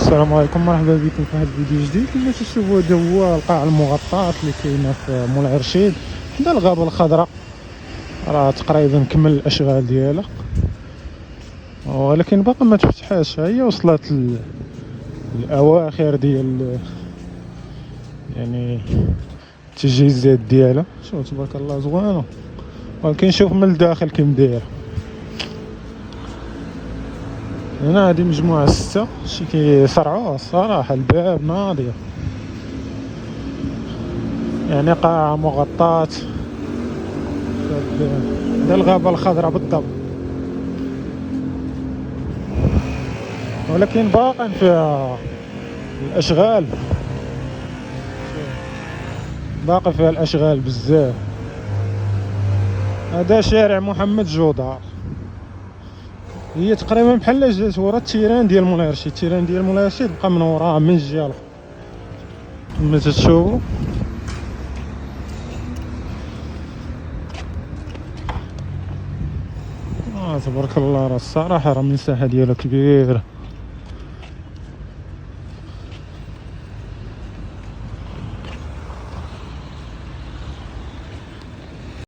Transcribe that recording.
السلام عليكم، مرحبا بكم في واحد الفيديو جديد. كما تشوفوا هذا هو القاعة المغطاة اللي كاينة في مول العرشيد عند الغابة الخضراء. راه تقريبا كمل الاشغال ديالها، ولكن باقا ما تفتحاش. هي وصلت الاواخر ديال يعني التجهيزات ديالها. شوف تبارك الله زوينه، ولكن شوف من الداخل كيف داير. هنا هذه مجموعة 6 شي كيصرعوها الصراحة. الباب ناضية، يعني قاعة مغطاة عند الغابة الخضراء بالضبط، ولكن باقا فيها الأشغال، باقي فيها الأشغال بزاف. هذا شارع محمد جودار، هي تقريبا بحال جات ورا التيران ديال مولاي رشيد. التيران ديال مولاي رشيد بقى من وراه من الجهة الأخرى كما تشوفوا. تبارك الله، راه الصراحة راه المساحة ديالها كبيرة.